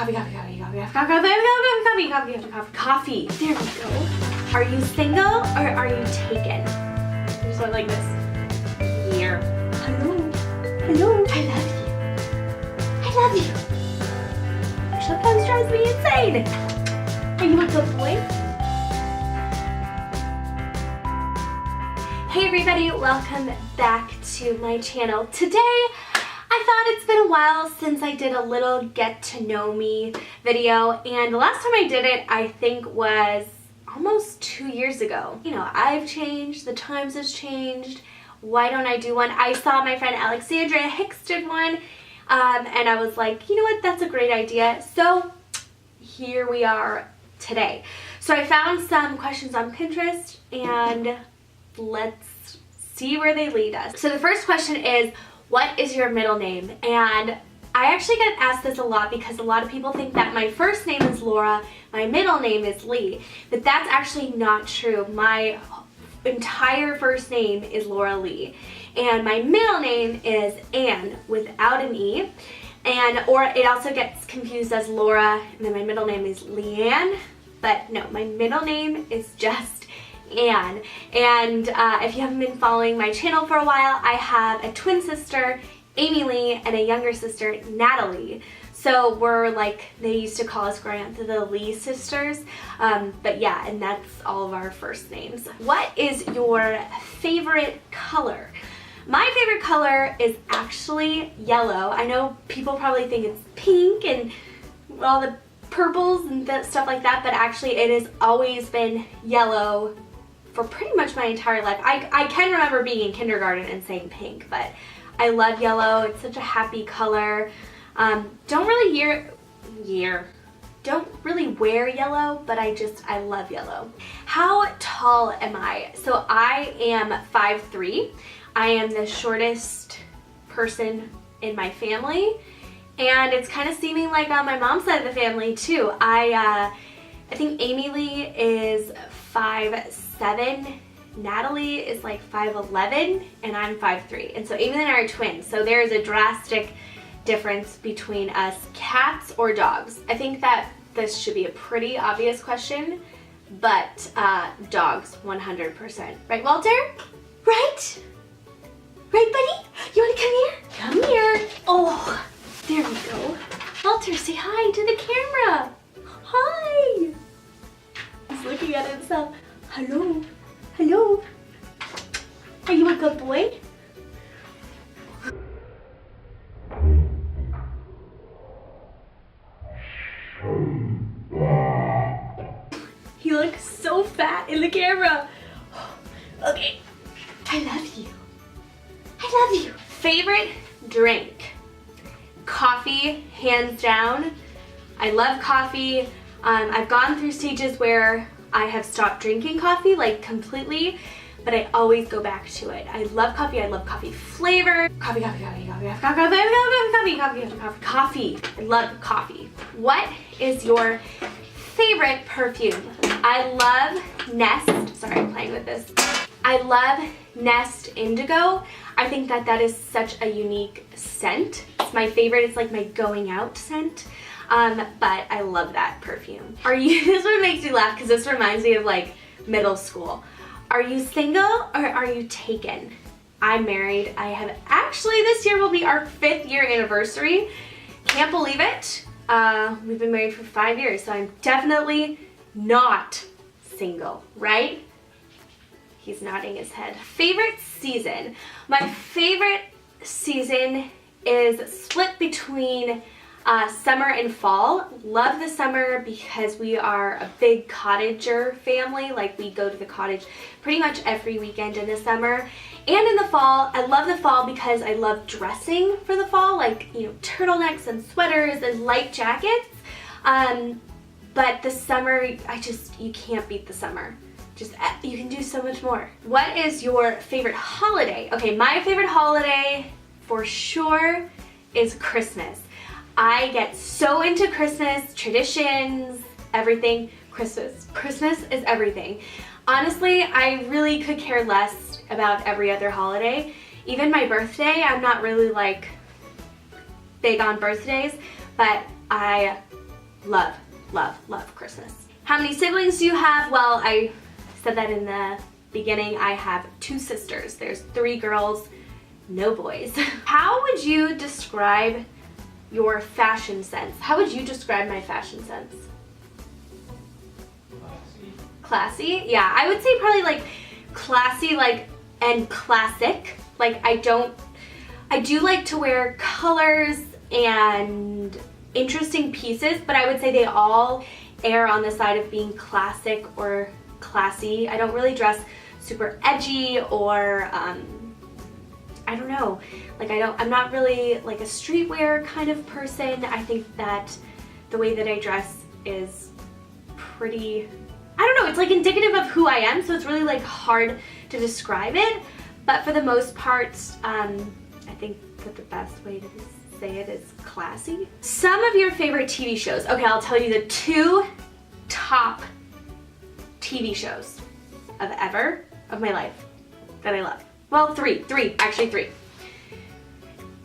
Coffee, coffee, coffee, coffee, coffee, coffee, coffee, coffee, coffee, coffee, coffee. There we go. Are you single or are you taken? Just like this. Here. Hello. Hello. I love you. I love you. Which sometimes drives me insane. Are you a good boy? Hey everybody, welcome back to my channel. Today, I thought it's been a while since I did a little get to know me video, and the last time I did it I think was almost 2 years ago. You know, I've changed, the times has changed. Why don't I do one? I saw my friend Alexandria Hicks did one, and I was like, you know what, that's a great idea. So here we are today. So I found some questions on Pinterest and let's see where they lead us. So the first question is, what is your middle name? And I actually get asked this a lot because a lot of people think that my first name is Laura, my middle name is Lee, but that's actually not true. My entire first name is Laura-Lee, and my middle name is Ann without an E, or it also gets confused as Laura, and then my middle name is Leanne, but no, my middle name is just Ann. And if you haven't been following my channel for a while, I have a twin sister, Amy Lee, and a younger sister, Natalie. So we're like, they used to call us growing up the Lee sisters. But yeah, and that's all of our first names. What is your favorite color? My favorite color is actually yellow. I know people probably think it's pink and all the purples and stuff like that, but actually it has always been yellow for pretty much my entire life. I can remember being in kindergarten and saying pink, but I love yellow. It's such a happy color. Don't really wear yellow, but I love yellow. How tall am I? So I am 5'3". I am the shortest person in my family, and it's kind of seeming like on my mom's side of the family too. I think Amy Lee is 5'7", Natalie is like 5'11", and I'm 5'3", and so Amy and I are twins, so there is a drastic difference between us. Cats or dogs? I think that this should be a pretty obvious question, but dogs 100%. Right, Walter? Right? Right, buddy? You want to come here? Come here. Oh, there we go. Walter, say hi to the camera. Hi. He's looking at himself. Hello. Hello. Are you a good boy? He looks so fat in the camera. Okay. I love you. I love you. Favorite drink? Coffee, hands down. I love coffee. I've gone through stages where I have stopped drinking coffee, like completely, but I always go back to it. I love coffee. I love coffee flavor. Coffee, coffee, coffee, coffee, coffee, coffee, coffee, coffee, coffee, coffee. I love coffee. What is your favorite perfume? I love Nest. Sorry, I'm playing with this. I love Nest Indigo. I think that that is such a unique scent. It's my favorite. It's like my going out scent. But I love that perfume. This one makes me laugh because this reminds me of like middle school. Are you single or are you taken? I'm married. I have actually, this year will be our 5th year anniversary. Can't believe it. We've been married for 5 years, so I'm definitely not single, right? He's nodding his head. Favorite season? My favorite season is split between summer and fall. Love the summer because we are a big cottager family. Like, we go to the cottage pretty much every weekend in the summer. And in the fall, I love the fall because I love dressing for the fall, like, you know, turtlenecks and sweaters and light jackets. But the summer, you can't beat the summer. You can do so much more. What is your favorite holiday? Okay, my favorite holiday for sure is Christmas. I get so into Christmas, traditions, everything. Christmas is everything. Honestly, I really could care less about every other holiday. Even my birthday, I'm not really like big on birthdays, but I love, love, love Christmas. How many siblings do you have? Well, I said that in the beginning. I have 2 sisters. There's 3 girls, no boys. How would you describe your fashion sense? How would you describe my fashion sense? Classy? Yeah, I would say probably like classy, like, and classic. Like, I do like to wear colors and interesting pieces, but I would say they all err on the side of being classic or classy. I don't really dress super edgy or I don't know, like I'm not really like a streetwear kind of person. I think that the way that I dress is pretty, I don't know, it's like indicative of who I am, so it's really like hard to describe it, but for the most part, I think that the best way to say it is classy. Some of your favorite TV shows. Okay, I'll tell you the 2 top TV shows of my life that I love. Well, three, actually 3.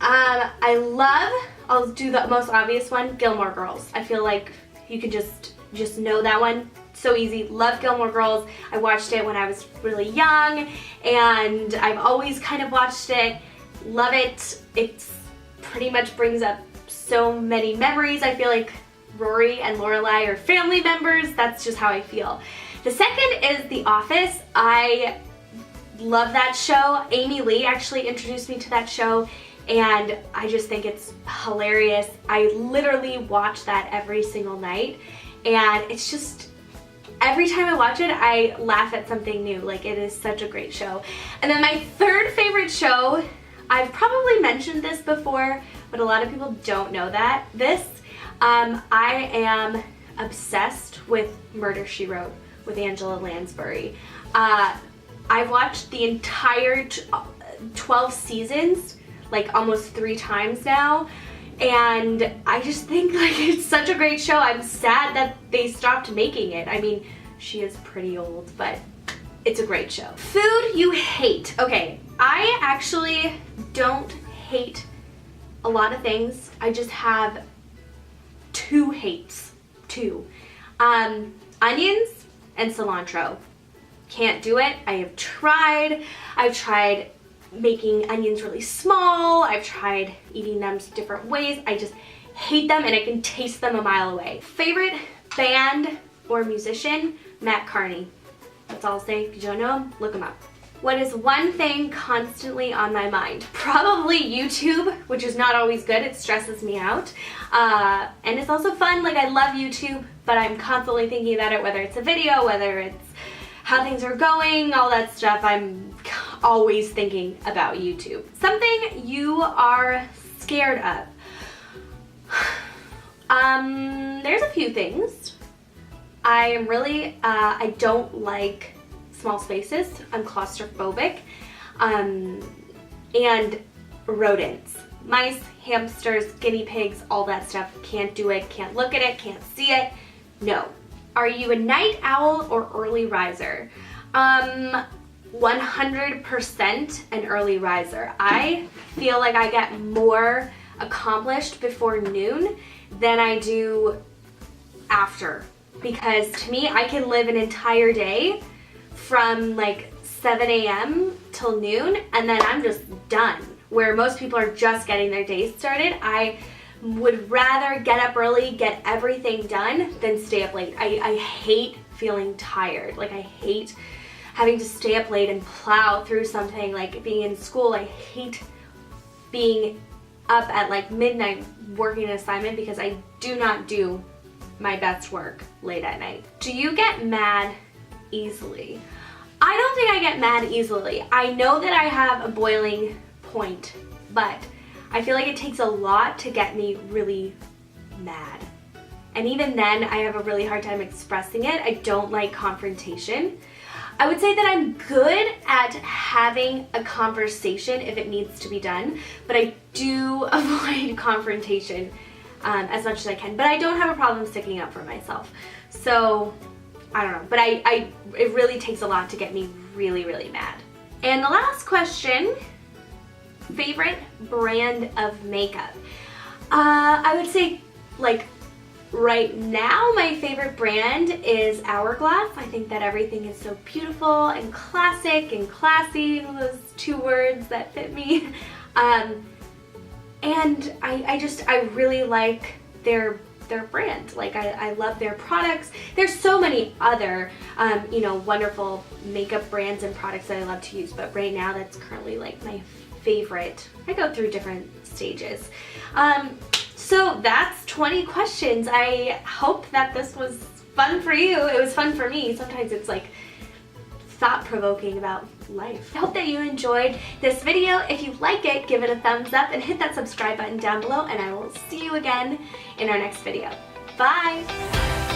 I'll do the most obvious one, Gilmore Girls. I feel like you can just know that one. So easy. Love Gilmore Girls. I watched it when I was really young, and I've always kind of watched it. Love it. It's pretty much brings up so many memories. I feel like Rory and Lorelai are family members. That's just how I feel. The second is The Office. I love that show. Amy Lee actually introduced me to that show, and I just think it's hilarious. I literally watch that every single night, and it's just, every time I watch it, I laugh at something new. Like, it is such a great show. And then my third favorite show, I've probably mentioned this before, but a lot of people don't know that. I am obsessed with Murder, She Wrote with Angela Lansbury. I've watched the entire 12 seasons, like almost 3 times now, and I just think like it's such a great show. I'm sad that they stopped making it. I mean, she is pretty old, but it's a great show. Food you hate. Okay, I actually don't hate a lot of things. I just have 2 hates. 2. Onions and cilantro. Can't do it. I have tried. I've tried making onions really small. I've tried eating them different ways. I just hate them, and I can taste them a mile away. Favorite band or musician? Matt Carney. That's all I'll say. If you don't know him, look him up. What is one thing constantly on my mind? Probably YouTube, which is not always good. It stresses me out. And it's also fun. Like, I love YouTube, but I'm constantly thinking about it, whether it's a video, whether it's how things are going, all that stuff. I'm always thinking about YouTube. Something you are scared of. There's a few things. I am really, I don't like small spaces. I'm claustrophobic. And rodents. Mice, hamsters, guinea pigs, all that stuff. Can't do it, can't look at it, can't see it. No. Are you a night owl or early riser? 100% an early riser. I feel like I get more accomplished before noon than I do after. Because to me, I can live an entire day from like 7 a.m. till noon, and then I'm just done. Where most people are just getting their days started, I would rather get up early, get everything done, than stay up late. I hate feeling tired. Like, I hate having to stay up late and plow through something, like being in school. I hate being up at like midnight working an assignment, because I do not do my best work late at night. Do you get mad easily? I don't think I get mad easily. I know that I have a boiling point, but I feel like it takes a lot to get me really mad. And even then, I have a really hard time expressing it. I don't like confrontation. I would say that I'm good at having a conversation if it needs to be done, but I do avoid confrontation as much as I can. But I don't have a problem sticking up for myself. So, I don't know. But it really takes a lot to get me really, really mad. And the last question, favorite brand of makeup? I would say like Right now, my favorite brand is Hourglass. I think that everything is so beautiful and classic and classy, those two words that fit me. And I really like their brand. Like, I love their products. There's so many other, you know, wonderful makeup brands and products that I love to use, but right now that's currently like my favorite. I go through different stages. So that's 20 questions. I hope that this was fun for you. It was fun for me. Sometimes it's like thought-provoking about life. I hope that you enjoyed this video. If you like it, give it a thumbs up and hit that subscribe button down below, and I will see you again in our next video. Bye!